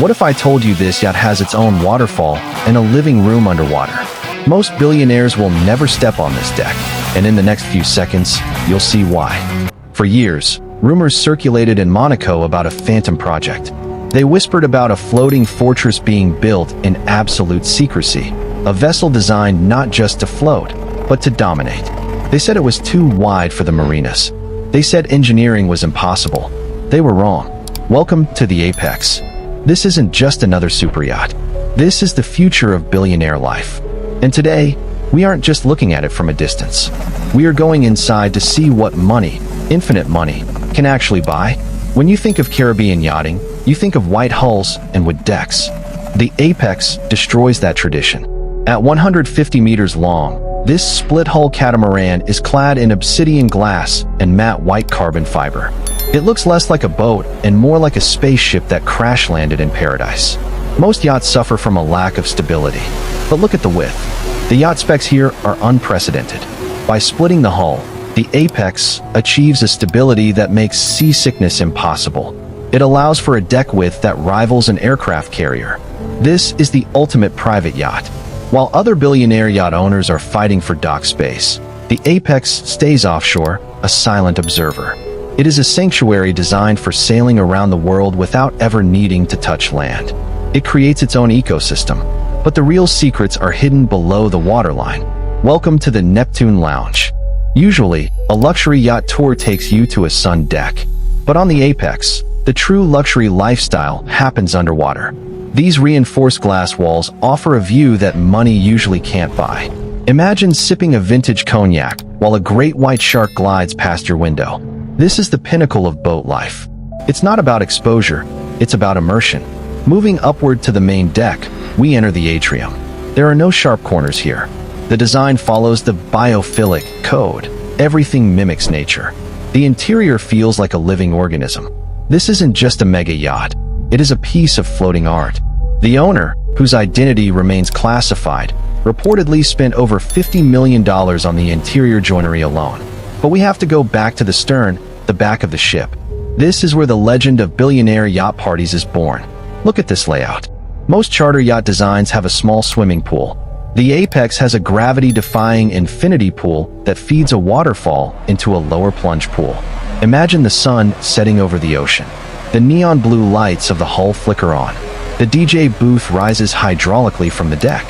What if I told you this yacht has its own waterfall and a living room underwater? Most billionaires will never step on this deck, and in the next few seconds, you'll see why. For years, rumors circulated in Monaco about a phantom project. They whispered about a floating fortress being built in absolute secrecy, a vessel designed not just to float, but to dominate. They said it was too wide for the marinas. They said engineering was impossible. They were wrong. Welcome to the apex. This isn't just another super yacht. This is the future of billionaire life. And today, we aren't just looking at it from a distance. We are going inside to see what money, infinite money, can actually buy. When you think of Caribbean yachting, you think of white hulls and wood decks. The apex destroys that tradition. At 150 meters long, this split-hull catamaran is clad in obsidian glass and matte white carbon fiber. It looks less like a boat and more like a spaceship that crash-landed in paradise. Most yachts suffer from a lack of stability. But look at the width. The yacht specs here are unprecedented. By splitting the hull, the apex achieves a stability that makes seasickness impossible. It allows for a deck width that rivals an aircraft carrier. This is the ultimate private yacht. While other billionaire yacht owners are fighting for dock space, the apex stays offshore, a silent observer. It is a sanctuary designed for sailing around the world without ever needing to touch land. It creates its own ecosystem, but the real secrets are hidden below the waterline. Welcome to the Neptune Lounge. Usually, a luxury yacht tour takes you to a sun deck. But on the apex, the true luxury lifestyle happens underwater. These reinforced glass walls offer a view that money usually can't buy. Imagine sipping a vintage cognac while a great white shark glides past your window. This is the pinnacle of boat life. It's not about exposure, it's about immersion. Moving upward to the main deck, we enter the atrium. There are no sharp corners here. The design follows the Biophilic code. Everything mimics nature. The interior feels like a living organism. This isn't just a mega yacht. It is a piece of floating art. The owner, whose identity remains classified, reportedly spent over $50 million on the interior joinery alone. But we have to go back to the stern, the back of the ship. This is where the legend of billionaire yacht parties is born. Look at this layout. Most charter yacht designs have a small swimming pool. The apex has a gravity-defying infinity pool that feeds a waterfall into a lower plunge pool. Imagine the sun setting over the ocean. The neon blue lights of the hull flicker on. The DJ booth rises hydraulically from the deck.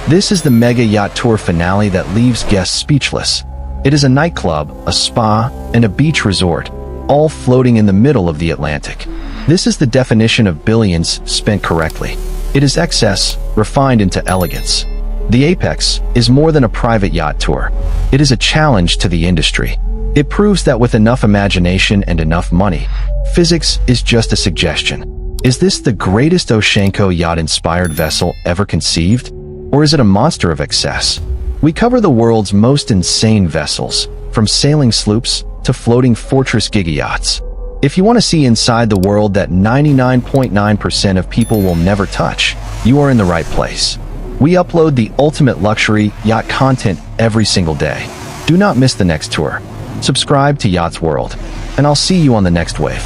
This is the mega yacht tour finale that leaves guests speechless. It is a nightclub, a spa, and a beach resort, all floating in the middle of the Atlantic. This is the definition of billions spent correctly. It is excess, refined into elegance. The apex is more than a private yacht tour. It is a challenge to the industry. It proves that with enough imagination and enough money, physics is just a suggestion. Is this the greatest Oshanko yacht-inspired vessel ever conceived? Or is it a monster of excess? We cover the world's most insane vessels, from sailing sloops to floating fortress gigayachts. If you want to see inside the world that 99.9% of people will never touch, you are in the right place. We upload the ultimate luxury yacht content every single day. Do not miss the next tour. Subscribe to Yachts World, and I'll see you on the next wave.